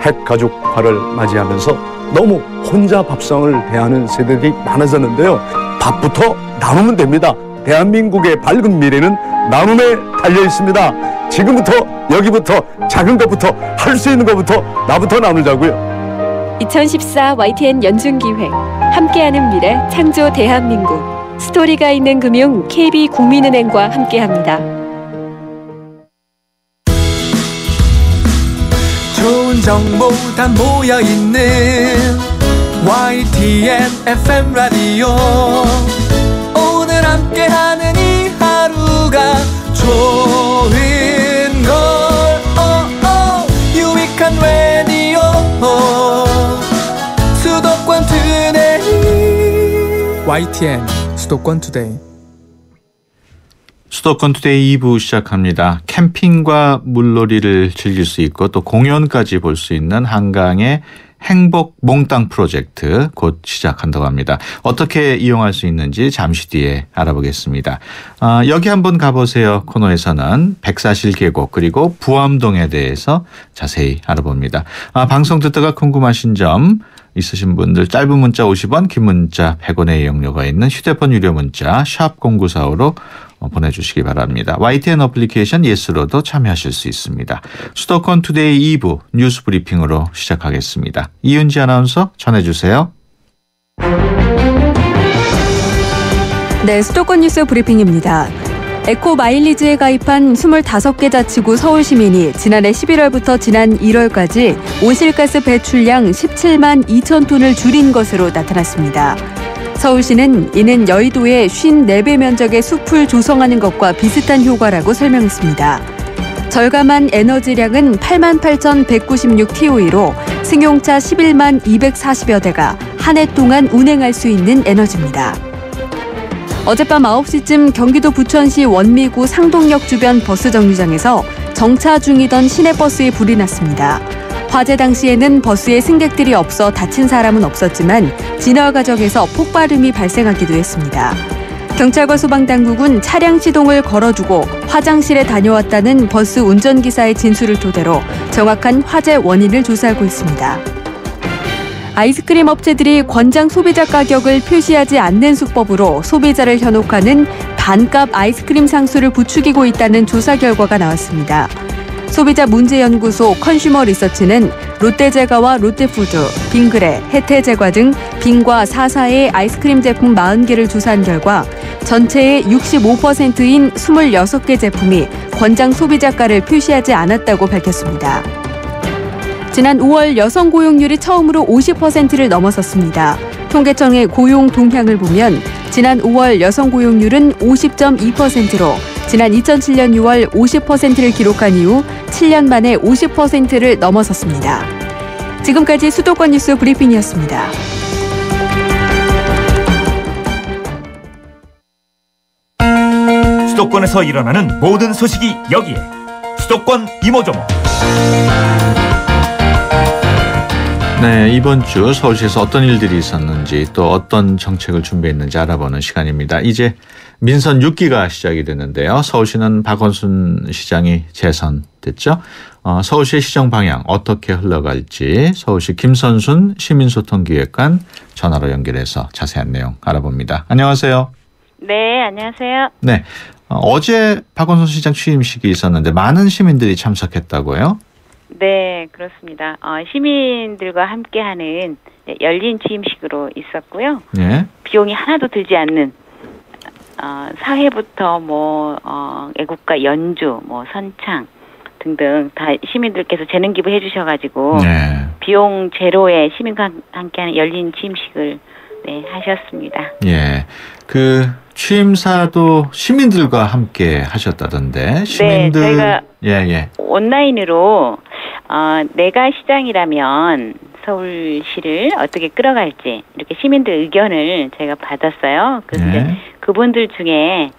핵가족화를 맞이하면서 너무 혼자 밥상을 대하는 세대들이 많아졌는데요. 밥부터 나누면 됩니다. 대한민국의 밝은 미래는 나눔에 달려 있습니다. 지금부터 여기부터 작은 것부터 할 수 있는 것부터 나부터 나누자고요. 2014 YTN 연중기획 함께하는 미래 창조 대한민국 스토리가 있는 금융 KB국민은행과 함께합니다. 좋은 정보 다 모여있는 YTN FM 라디오 오늘 함께하는 이 하루가 좋은 걸 유익한 라디오 수도권 투데이 YTN 수도권 투데이 수도권 투데이 2부 시작합니다. 캠핑과 물놀이를 즐길 수 있고 또 공연까지 볼 수 있는 한강의 행복 몽땅 프로젝트 곧 시작한다고 합니다. 어떻게 이용할 수 있는지 잠시 뒤에 알아보겠습니다. 여기 한번 가보세요 코너에서는 백사실 계곡 그리고 부암동에 대해서 자세히 알아봅니다. 방송 듣다가 궁금하신 점 있으신 분들 짧은 문자 50원, 긴 문자 100원의 이용료가 있는 휴대폰 유료 문자 샵 0945로 보내주시기 바랍니다. YTN 어플리케이션 예스로도 참여하실 수 있습니다. 수도권 투데이 2부 뉴스 브리핑으로 시작하겠습니다. 이은지 아나운서 전해주세요. 네, 수도권 뉴스 브리핑입니다. 에코 마일리지에 가입한 25개 자치구 서울시민이 지난해 11월부터 지난 1월까지 온실가스 배출량 17만 2천 톤을 줄인 것으로 나타났습니다. 서울시는 이는 여의도의 54배 면적의 숲을 조성하는 것과 비슷한 효과라고 설명했습니다. 절감한 에너지량은 88,196TOE로 승용차 11만 240여 대가 한 해 동안 운행할 수 있는 에너지입니다. 어젯밤 9시쯤 경기도 부천시 원미구 상동역 주변 버스 정류장에서 정차 중이던 시내버스에 불이 났습니다. 화재 당시에는 버스에 승객들이 없어 다친 사람은 없었지만 진화 과정에서 폭발음이 발생하기도 했습니다. 경찰과 소방당국은 차량 시동을 걸어두고 화장실에 다녀왔다는 버스 운전기사의 진술을 토대로 정확한 화재 원인을 조사하고 있습니다. 아이스크림 업체들이 권장 소비자 가격을 표시하지 않는 수법으로 소비자를 현혹하는 반값 아이스크림 상수를 부추기고 있다는 조사 결과가 나왔습니다. 소비자문제연구소 컨슈머 리서치는 롯데제과와 롯데푸드, 빙그레, 혜태제과 등 빙과 4사의 아이스크림 제품 40개를 조사한 결과 전체의 65%인 26개 제품이 권장 소비자가를 표시하지 않았다고 밝혔습니다. 지난 5월 여성 고용률이 처음으로 50%를 넘어섰습니다. 통계청의 고용 동향을 보면 지난 5월 여성 고용률은 50.2%로 지난 2007년 6월 50%를 기록한 이후 7년 만에 50%를 넘어섰습니다. 지금까지 수도권 뉴스 브리핑이었습니다. 수도권에서 일어나는 모든 소식이 여기에 수도권 이모저모. 네, 이번 주 서울시에서 어떤 일들이 있었는지 또 어떤 정책을 준비했는지 알아보는 시간입니다. 이제 민선 6기가 시작이 됐는데요. 서울시는 박원순 시장이 재선됐죠. 서울시의 시정 방향 어떻게 흘러갈지 서울시 김선순 시민소통기획관 전화로 연결해서 자세한 내용 알아봅니다. 안녕하세요. 네, 안녕하세요. 네, 어제 박원순 시장 취임식이 있었는데 많은 시민들이 참석했다고요? 네, 그렇습니다. 시민들과 함께하는 열린 취임식으로 있었고요. 네. 비용이 하나도 들지 않는 사회부터 애국가 연주, 선창 등등 다 시민들께서 재능 기부해 주셔가지고 네. 비용 제로의 시민과 함께하는 열린 취임식을 하셨습니다. 예, 그 취임사도 시민들과 함께 하셨다던데 시민들. 네, 저희가 예. 온라인으로 내가 시장이라면 서울시를 어떻게 끌어갈지 이렇게 시민들 의견을 저희가 받았어요. 그래서 이제 그분들 중에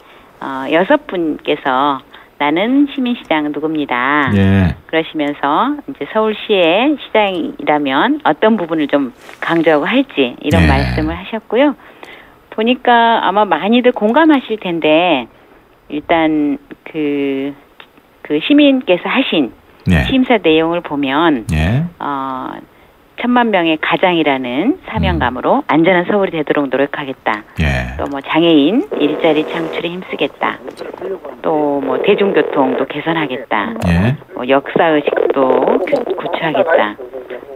6분께서 나는 시민시장 누굽니다. 예. 그러시면서 이제 서울시의 시장이라면 어떤 부분을 좀 강조하고 할지 이런 말씀을 하셨고요. 보니까 아마 많이들 공감하실 텐데 일단 그 시민께서 하신 취임사 내용을 보면 1,000만 명의 가장이라는 사명감으로 안전한 서울이 되도록 노력하겠다. 또 장애인 일자리 창출에 힘쓰겠다. 또 대중교통도 개선하겠다. 역사의식도 구축하겠다.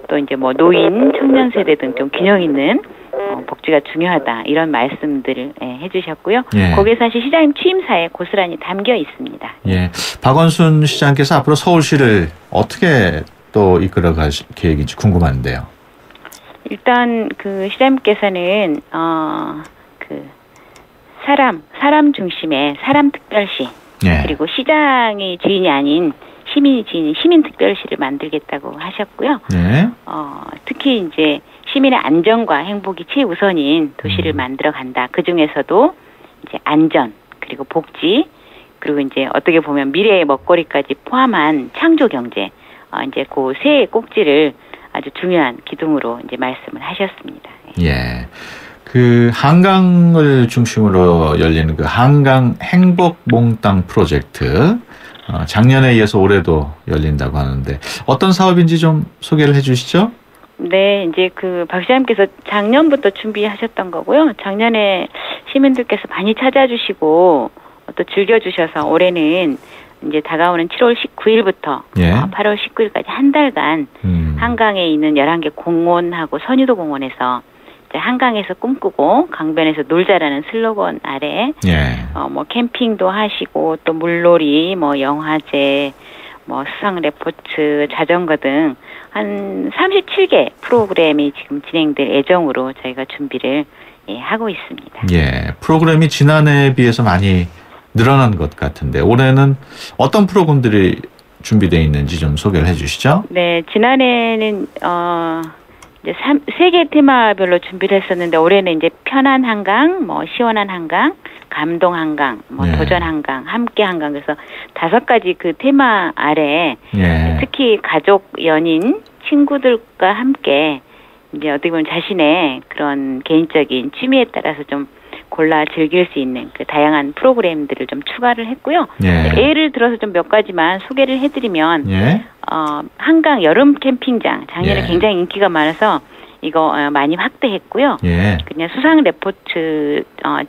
또 이제 노인, 청년 세대 등 좀 균형 있는 복지가 중요하다. 이런 말씀들을 해주셨고요. 거기에 사실 시장님 취임사에 고스란히 담겨 있습니다. 예, 박원순 시장께서 앞으로 서울시를 어떻게 또 이끌어갈 계획인지 궁금한데요. 일단 그 시장님께서는 사람 중심의 사람특별시 그리고 시장이 주인이 아닌 시민이 주인인 시민특별시를 만들겠다고 하셨고요. 특히 이제 시민의 안전과 행복이 최우선인 도시를 만들어 간다. 그 중에서도 이제 안전 그리고 복지 그리고 이제 어떻게 보면 미래의 먹거리까지 포함한 창조 경제 이제 그 세 꼭지를 아주 중요한 기둥으로 이제 말씀을 하셨습니다. 예. 그 한강을 중심으로 열리는 그 한강 행복 몽땅 프로젝트 작년에 이어서 올해도 열린다고 하는데 어떤 사업인지 좀 소개를 해주시죠. 네, 이제 그 박 시장님께서 작년부터 준비하셨던 거고요. 작년에 시민들께서 많이 찾아주시고 또 즐겨주셔서 올해는 이제 다가오는 7월 19일부터 예. 8월 19일까지 한 달간 한강에 있는 11개 공원하고 선유도 공원에서 한강에서 꿈꾸고 강변에서 놀자라는 슬로건 아래 예. 뭐 캠핑도 하시고 또 물놀이, 뭐 영화제, 뭐 수상 레포츠, 자전거 등 한 37개 프로그램이 지금 진행될 예정으로 저희가 준비를 하고 있습니다. 예, 프로그램이 지난해에 비해서 많이 늘어난 것 같은데 올해는 어떤 프로그램들이 준비되어 있는지 좀 소개를 해주시죠. 네, 지난해는 이제 3개 테마별로 준비를 했었는데 올해는 이제 편한 한강, 뭐 시원한 한강, 감동 한강, 뭐 예. 도전 한강, 함께 한강 그래서 5가지 그 테마 아래 예. 특히 가족, 연인, 친구들과 함께 이제 어떻게 보면 자신의 그런 개인적인 취미에 따라서 좀 골라 즐길 수 있는 그 다양한 프로그램들을 좀 추가를 했고요. 예. 예를 들어서 좀 몇 가지만 소개를 해드리면 예. 한강 여름 캠핑장 작년에 예. 굉장히 인기가 많아서 이거 많이 확대했고요. 예. 그냥 수상 레포츠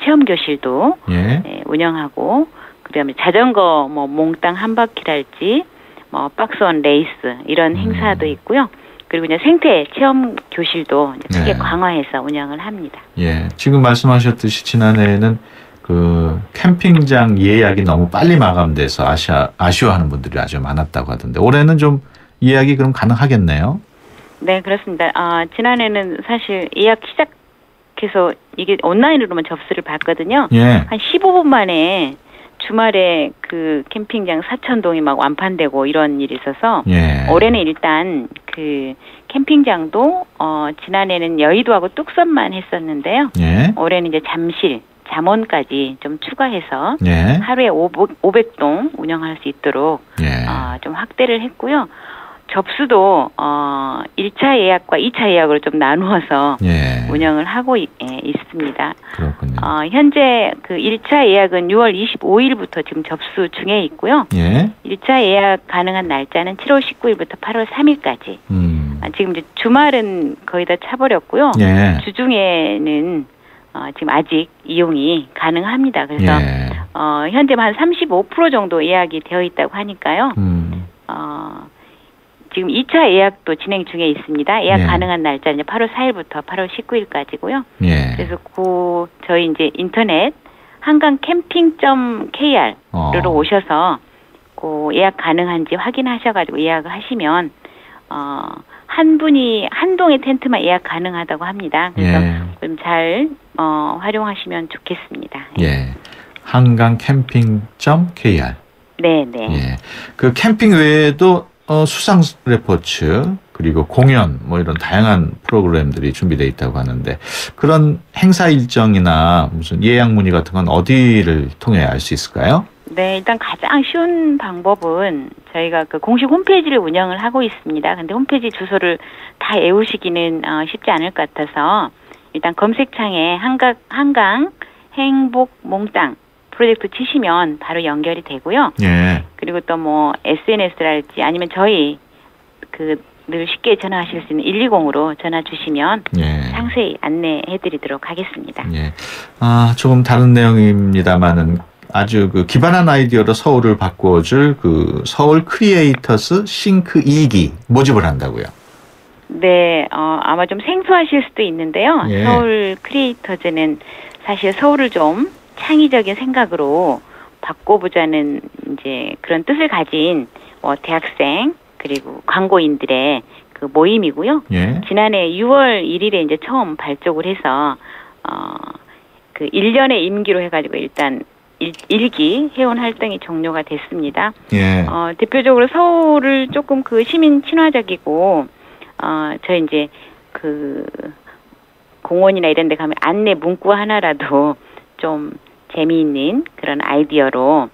체험 교실도 예. 운영하고 그다음에 자전거 뭐 몽땅 한 바퀴랄지 뭐 박스원 레이스 이런 행사도 있고요. 그리고 이제 생태 체험 교실도 이제 크게 네. 강화해서 운영을 합니다. 예, 지금 말씀하셨듯이 지난해에는 그 캠핑장 예약이 너무 빨리 마감돼서 아쉬워하는 분들이 아주 많았다고 하던데 올해는 좀 예약이 그럼 가능하겠네요. 네, 그렇습니다. 지난해는 사실 예약 시작해서 이게 온라인으로만 접수를 받거든요. 예. 한 15분 만에 주말에 그 캠핑장 사천동이 막 완판되고 이런 일이 있어서 예. 올해는 일단 그 캠핑장도 지난해는 여의도하고 뚝섬만 했었는데요. 예. 올해는 이제 잠실, 잠원까지 좀 추가해서 예. 하루에 500동 운영할 수 있도록 예. 좀 확대를 했고요. 접수도 1차 예약과 2차 예약으로 좀 나누어서 예. 운영을 하고 있습니다. 그렇군요. 현재 그 1차 예약은 6월 25일부터 지금 접수 중에 있고요. 예. 1차 예약 가능한 날짜는 7월 19일부터 8월 3일까지. 지금 이제 주말은 거의 다 차버렸고요. 예. 주중에는 지금 아직 이용이 가능합니다. 그래서 예. 현재 한 35% 정도 예약이 되어 있다고 하니까요. 지금 2차 예약도 진행 중에 있습니다. 예약 예. 가능한 날짜는 8월 4일부터 8월 19일까지고요. 예. 그래서 저희 이제 인터넷 한강캠핑.kr로 오셔서 예약 가능한지 확인하셔가지고 예약을 하시면 한 분이 한 동의 텐트만 예약 가능하다고 합니다. 그래서 예. 좀 잘 활용하시면 좋겠습니다. 예. 한강캠핑.kr. 네, 네. 예. 그 캠핑 외에도 수상 레포츠 그리고 공연 뭐 이런 다양한 프로그램들이 준비되어 있다고 하는데 그런 행사 일정이나 무슨 예약 문의 같은 건 어디를 통해 알 수 있을까요? 네, 일단 가장 쉬운 방법은 저희가 그 공식 홈페이지를 운영을 하고 있습니다. 근데 홈페이지 주소를 다 외우시기는 쉽지 않을 것 같아서 일단 검색창에 한강 행복 몽땅 프로젝트 치시면 바로 연결이 되고요. 예. 그리고 또 뭐 SNS랄지 아니면 저희 늘 쉽게 전화하실 수 있는 120으로 전화 주시면 예. 상세히 안내해드리도록 하겠습니다. 예. 조금 다른 내용입니다만은 아주 그 기발한 아이디어로 서울을 바꿔줄 그 서울 크리에이터스 싱크 2기 모집을 한다고요. 네, 아마 좀 생소하실 수도 있는데요. 예. 서울 크리에이터즈는 사실 서울을 좀 창의적인 생각으로 바꿔보자는 이제 그런 뜻을 가진 대학생 그리고 광고인들의 그 모임이고요. 예. 지난해 6월 1일에 이제 처음 발족을 해서 그 1년의 임기로 해가지고 일단 1기 회원 활동이 종료가 됐습니다. 예. 대표적으로 서울을 조금 그 시민 친화적이고 저희 이제 그 공원이나 이런 데 가면 안내 문구 하나라도 좀 재미있는 그런 아이디어로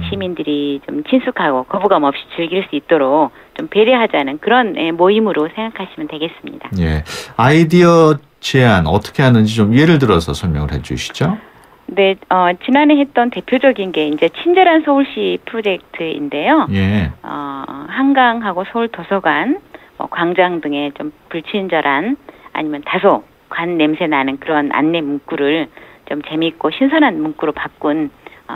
시민들이 좀 친숙하고 거부감 없이 즐길 수 있도록 좀 좀 배려하자는 그런 모임으로 생각하시면 되겠습니다. 예, 아이디어 제안 어떻게 하는지 좀 예를 들어서 설명을 해주시죠. 네, 지난해 했던 대표적인 게 이제 친절한 서울시 프로젝트인데요. 예. 한강하고 서울 도서관, 광장 등의 좀 불친절한 아니면 다소 관 냄새 나는 그런 안내 문구를 좀 재미있고 신선한 문구로 바꾼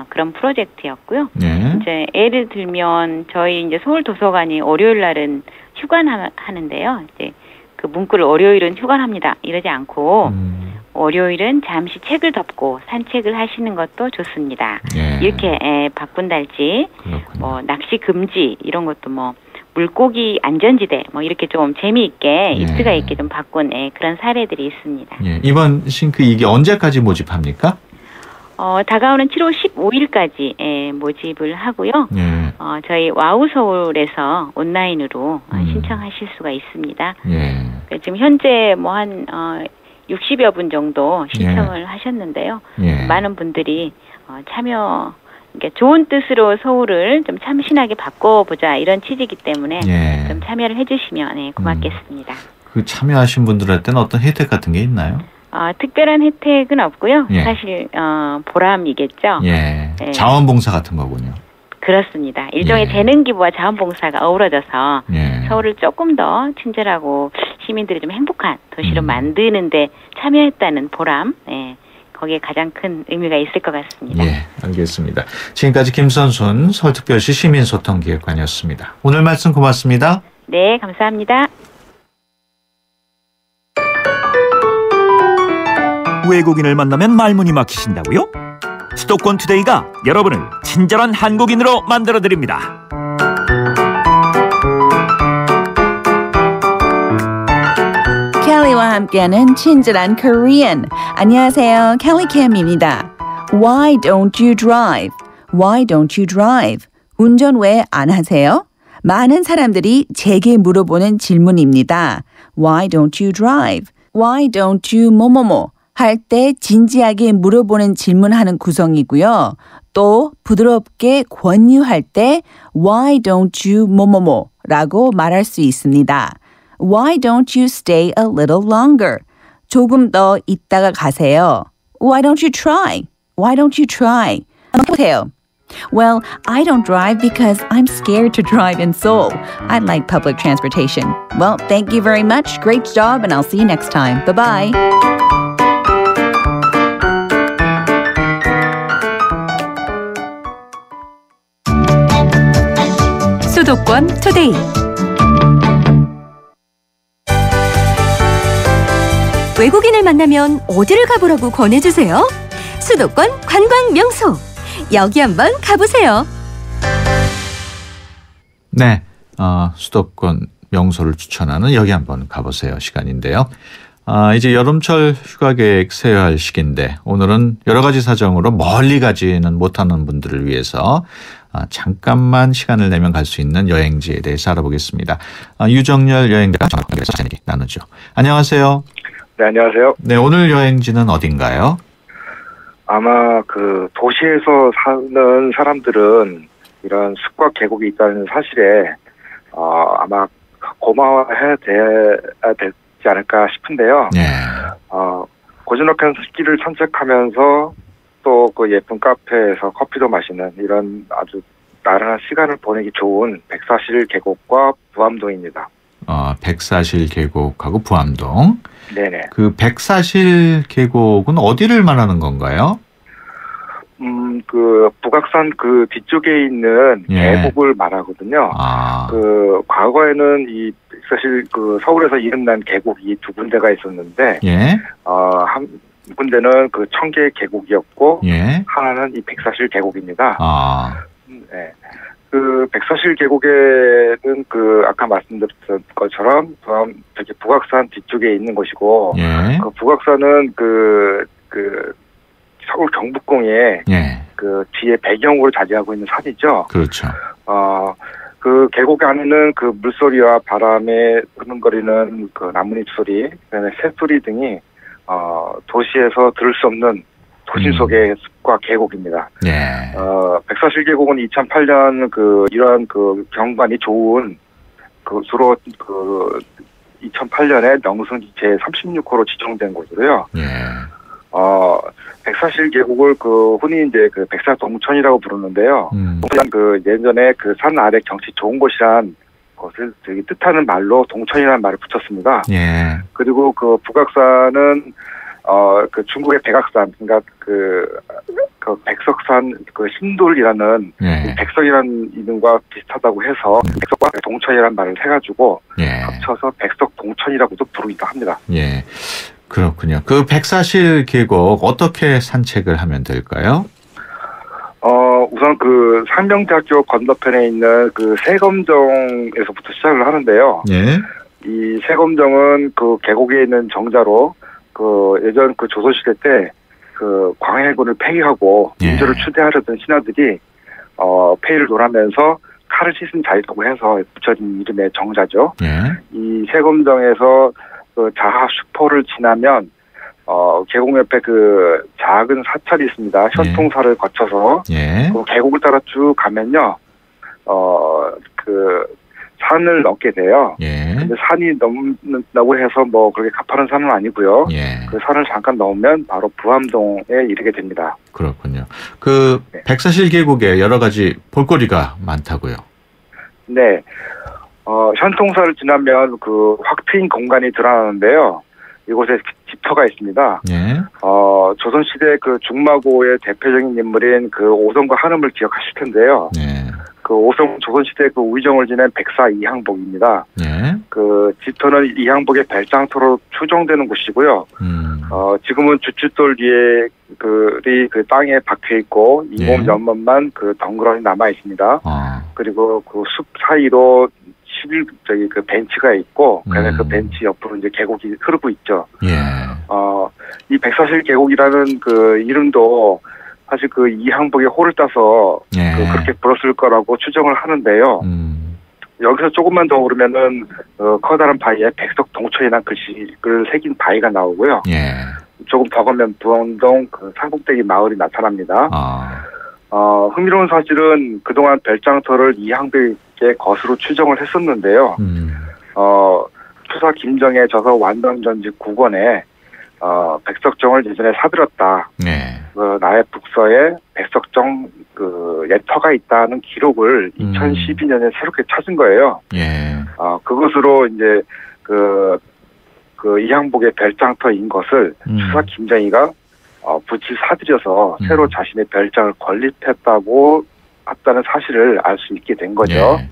그런 프로젝트였고요. 예. 이제 예를 들면 저희 이제 서울 도서관이 월요일 날은 휴관하는데요. 이제 그 문구를 월요일은 휴관합니다 이러지 않고 월요일은 잠시 책을 덮고 산책을 하시는 것도 좋습니다. 예. 이렇게 바꾼달지, 그렇군요. 낚시 금지 이런 것도 물고기 안전지대 이렇게 좀 재미있게 이트가 있게 좀 바꾼 그런 사례들이 있습니다. 예. 이번 싱크 이게 언제까지 모집합니까? 다가오는 7월 15일까지 모집을 하고요. 예. 저희 와우 서울에서 온라인으로 신청하실 수가 있습니다. 예. 지금 현재 한 60여 분 정도 신청을 하셨는데요. 예. 많은 분들이 참여, 그러니까 좋은 뜻으로 서울을 좀 참신하게 바꿔보자 이런 취지이기 때문에 좀 참여를 해주시면 고맙겠습니다. 그 참여하신 분들한테는 어떤 혜택 같은 게 있나요? 특별한 혜택은 없고요. 예. 사실 보람이겠죠. 예. 네. 자원봉사 같은 거군요. 그렇습니다. 일종의 재능기부와 자원봉사가 어우러져서 예. 서울을 조금 더 친절하고 시민들이 좀 행복한 도시로 만드는데 참여했다는 보람, 거기에 가장 큰 의미가 있을 것 같습니다. 예, 알겠습니다. 지금까지 김선순 서울특별시 시민소통기획관이었습니다. 오늘 말씀 고맙습니다. 네, 감사합니다. 외국인을 만나면 말문이 막히신다고요? 수도권 투데이가 여러분을 친절한 한국인으로 만들어드립니다. 켈리와 함께하는 친절한 Korean. 안녕하세요. 켈리캠입니다. Why don't you drive? Why don't you drive? 운전 왜 안 하세요? 많은 사람들이 제게 물어보는 질문입니다. Why don't you drive? Why don't you 뭐뭐뭐? 할 때 진지하게 물어보는 질문하는 구성이고요. 또 부드럽게 권유할 때 Why don't you 뭐뭐뭐라고 말할 수 있습니다. Why don't you stay a little longer? 조금 더 있다가 가세요. Why don't you try? Why don't you try? 해보세요. Well, I don't drive because I'm scared to drive in Seoul. I like public transportation. Well, thank you very much. Great job, and I'll see you next time. Bye-bye. 수도권 투데이. 외국인을 만나면 어디를 가보라고 권해주세요? 수도권 관광 명소. 여기 한번 가보세요. 네, 수도권 명소를 추천하는 여기 한번 가보세요 시간인데요. 이제 여름철 휴가 계획 세워야 할 시기인데 오늘은 여러 가지 사정으로 멀리 가지는 못하는 분들을 위해서 잠깐만 시간을 내면 갈 수 있는 여행지에 대해서 알아보겠습니다. 유정열 여행자가 전화 연결해서 얘기 나누죠. 안녕하세요. 네, 안녕하세요. 네, 오늘 여행지는 어딘가요? 아마 그 도시에서 사는 사람들은 이런 숲과 계곡이 있다는 사실에 아마 고마워해야 되지 않을까 싶은데요. 네. 고즈넉한 숲길을 산책하면서 또 그 예쁜 카페에서 커피도 마시는 이런 아주 나른한 시간을 보내기 좋은 백사실 계곡과 부암동입니다. 백사실 계곡하고 부암동. 네네. 그 백사실 계곡은 어디를 말하는 건가요? 그 북악산 그 뒤쪽에 있는 계곡을 말하거든요. 그 과거에는 이 백사실 그 서울에서 이름난 계곡이 두 군데가 있었는데, 한 군데는 그 청계 계곡이었고, 하나는 이 백사실 계곡입니다. 네. 그 백사실 계곡에는 그 아까 말씀드렸던 것처럼 저기 북악산 뒤쪽에 있는 곳이고, 그 북악산은 그 서울 경북공에 그 뒤에 배경으로 자리하고 있는 산이죠. 그렇죠. 그 계곡 안에는 그 물소리와 바람에 흐른거리는 그 나뭇잎 소리, 그다음에 새소리 등이 도시에서 들을 수 없는 도심 속의 숲과 계곡입니다. 백사실 계곡은 2008년 그 이러한 그 경관이 좋은 주로 2008년에 명승 제36호로 지정된 곳으로요. 예. 백사실 계곡을 흔히 이제 백사동천이라고 부르는데요. 예전에 산 아래 경치 좋은 곳이란 것을 뜻하는 말로 동천이라는 말을 붙였습니다. 예. 그리고 북악산은 중국의 백악산, 그러니까 백석산 신돌이라는 예. 백석이라는 이름과 비슷하다고 해서 백석과 동천이라는 말을 해가지고 예. 합쳐서 백석동천이라고도 부르기도 합니다. 예, 그렇군요. 그 백사실 계곡 어떻게 산책을 하면 될까요? 우선 상명대학교 건너편에 있는 세검정에서부터 시작을 하는데요. 예. 이 세검정은 계곡에 있는 정자로 예전 조선시대 때 광해군을 폐위하고 민주를 추대하려던 신하들이 폐위를 논하면서 칼을 씻은 자리라고 해서 붙여진 이름의 정자죠. 예. 이 세검정에서 자하 슈퍼를 지나면 계곡 옆에 작은 사찰이 있습니다. 현통사를 거쳐서 예. 계곡을 따라 쭉 가면요, 산을 넘게 돼요. 예. 근데 산이 넘는다고 해서 그렇게 가파른 산은 아니고요. 예. 그 산을 잠깐 넘으면 바로 부암동에 이르게 됩니다. 그렇군요. 백사실 계곡에 여러 가지 볼거리가 많다고요. 네. 현통사를 지나면 확 트인 공간이 드러나는데요. 이곳에 집터가 있습니다. 예. 조선시대 중마고의 대표적인 인물인 오성과 한음을 기억하실 텐데요. 예. 오성 조선시대 우의정을 지낸 백사 이항복입니다. 예. 집터는 이항복의 별장터로 추정되는 곳이고요. 지금은 주춧돌 뒤에 땅에 박혀 있고 인공 연못만 덩그러니 남아 있습니다. 그리고 숲 사이로 벤치가 있고, 그래서 벤치 옆으로 이제 계곡이 흐르고 있죠. 예. 이 백사실 계곡이라는 이름도 사실 이항복의 호를 따서 그렇게 불었을 거라고 추정을 하는데요. 여기서 조금만 더 오르면은 커다란 바위에 백석동천이라는 글씨를 새긴 바위가 나오고요. 예. 조금 더 가면 부암동 산꼭대기 마을이 나타납니다. 흥미로운 사실은 그동안 별장터를 이항백의 것으로 추정을 했었는데요. 투사 김정의 저서 완동전지 9권에 백석정을 예전에 사들였다. 네. 나의 북서에 백석정 예터가 있다는 기록을 2012년에 새롭게 찾은 거예요. 예. 그것으로 이제 이항복의 별장터인 것을 투사 김정희가 부치 사들여서 새로 자신의 별장을 했다는 사실을 알 수 있게 된 거죠. 예.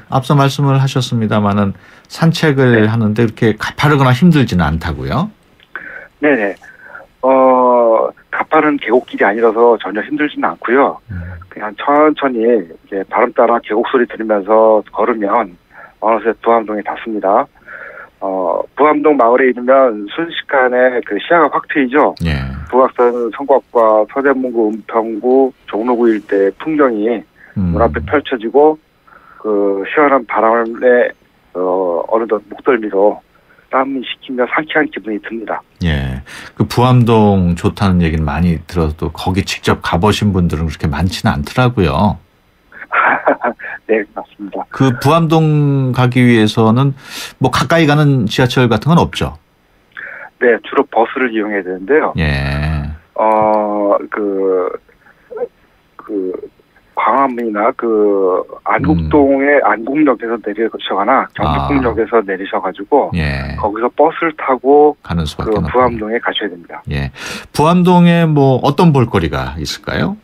앞서 말씀을 하셨습니다마는 산책을 하는데 이렇게 가파르거나 힘들지는 않다고요? 네네. 가파른 계곡길이 아니라서 전혀 힘들지는 않고요. 그냥 천천히 이제 바람 따라 계곡 소리 들으면서 걸으면 어느새 부암동에 닿습니다. 부암동 마을에 이르면 순식간에 시야가 확 트이죠. 예. 북악산 성곽과 서대문구, 은평구, 종로구 일대 풍경이 눈앞에 펼쳐지고 시원한 바람에 어느덧 목덜미로 땀이 식히며 상쾌한 기분이 듭니다. 예. 부암동 좋다는 얘기는 많이 들어도 거기 직접 가보신 분들은 그렇게 많지는 않더라고요. 네, 맞습니다. 부암동 가기 위해서는 가까이 가는 지하철 같은 건 없죠? 네, 주로 버스를 이용해야 되는데요. 예. 광화문이나 안국동의 안국역에서 내리셔거나 경복궁역에서 내리셔가지고 거기서 버스를 타고 가는 수밖에 부암동에 가셔야 됩니다. 예. 부암동에 어떤 볼거리가 있을까요?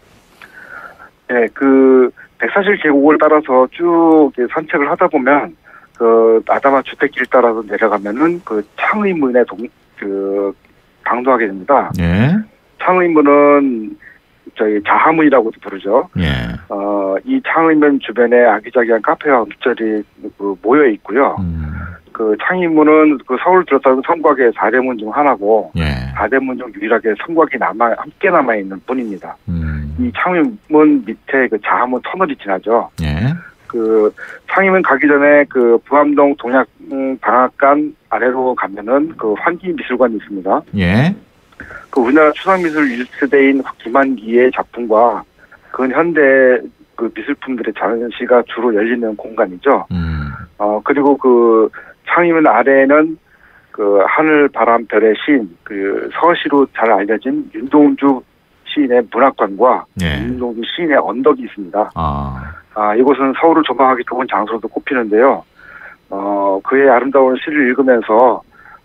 네, 백사실 계곡을 따라서 쭉 산책을 하다 보면 아담한 주택길 따라서 내려가면은 창의문에 방도하게 됩니다. 예. 창의문은 저희 자하문이라고도 부르죠. 예. 이 창의문 주변에 아기자기한 카페와 음절이 모여 있고요. 창의문은 서울 들어서는 성곽의 4대문 중 하나고 4대문 중 유일하게 성곽이 함께 남아 있는 문입니다. 이 창의문 밑에 자하문 터널이 지나죠. 예. 창의문 가기 전에 부암동 동약 방앗간 아래로 가면은 환기미술관이 있습니다. 예. 우리나라 추상미술 1세대인 김한기의 작품과 현대 미술품들의 전시가 주로 열리는 공간이죠. 그리고 그 창의문 아래에는 그 하늘, 바람, 별의 시인, 그 서시로 잘 알려진 윤동주 시인의 문학관과 윤동주 시인의 언덕이 있습니다. 이곳은 서울을 조망하기 좋은 장소로도 꼽히는데요. 그의 아름다운 시를 읽으면서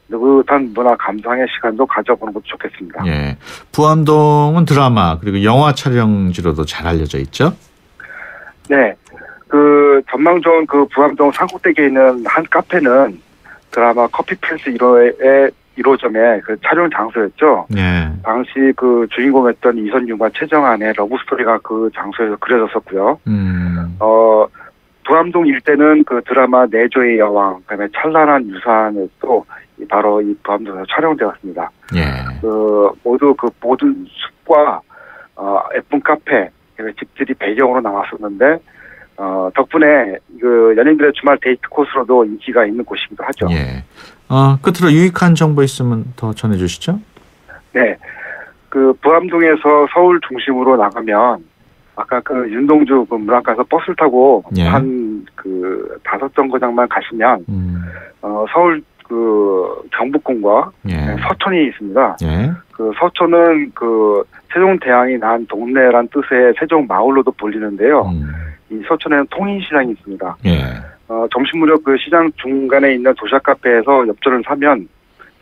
느긋한 문화 감상의 시간도 가져보는 것도 좋겠습니다. 예. 부암동은 드라마 그리고 영화 촬영지로도 잘 알려져 있죠? 네. 그 전망 좋은 그 부암동 산꼭대기에 있는 한 카페는 드라마 커피 프린스 1호점의 그 촬영 장소였죠. 네. 당시 그 주인공이었던 이선균과 최정한의 러브 스토리가 그 장소에서 그려졌었고요. 부암동 일대는 그 드라마 내조의 여왕, 그다음에 찬란한 유산에도 바로 이 부암동에서 촬영되었습니다. 예. 모두 그 모든 숲과 예쁜 카페, 집들이 배경으로 나왔었는데 덕분에 그 연인들의 주말 데이트 코스로도 인기가 있는 곳이기도 하죠. 예. 끝으로 유익한 정보 있으면 더 전해주시죠. 네. 그 부암동에서 서울 중심으로 나가면 아까 그 윤동주 그 문학관에서 버스를 타고 한 그 5정거장만 가시면 서울 그 경복궁과 서촌이 있습니다. 그 서촌은 그 세종대왕이 난 동네란 뜻의 세종 마을로도 불리는데요. 이 서촌에는 통인시장이 있습니다. 점심 무렵 그 시장 중간에 있는 도시락 카페에서 엽전을 사면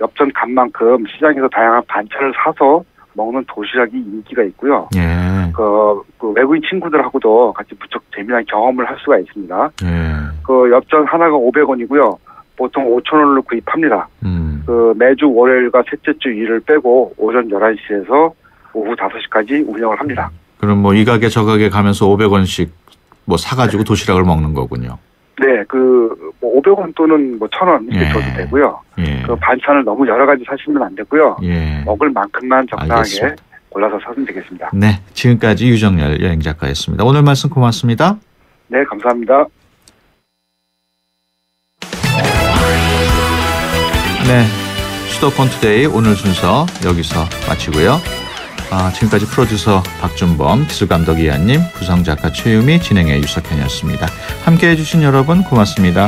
엽전 값만큼 시장에서 다양한 반찬을 사서 먹는 도시락이 인기가 있고요. 그 외국인 친구들하고도 같이 무척 재미난 경험을 할 수가 있습니다. 그 엽전 하나가 500원이고요. 보통 5,000원으로 구입합니다. 그 매주 월요일과 셋째 주 일을 빼고 오전 11시에서 오후 5시까지 운영을 합니다. 그럼 뭐 이 가게 저 가게 가면서 500원씩 뭐 사가지고 도시락을 먹는 거군요. 네, 뭐 500원 또는 뭐 1,000원 이렇게 줘도 되고요. 그 반찬을 너무 여러 가지 사시면 안 되고요. 먹을 만큼만 적당하게 알겠습니다. 골라서 사면 되겠습니다. 네, 지금까지 유정열 여행작가였습니다. 오늘 말씀 고맙습니다. 네, 감사합니다. 네, 수도권 투데이 오늘 순서 여기서 마치고요. 지금까지 프로듀서 박준범, 기술감독 이한님, 구성작가 최유미, 진행의 유석현이었습니다. 함께해 주신 여러분 고맙습니다.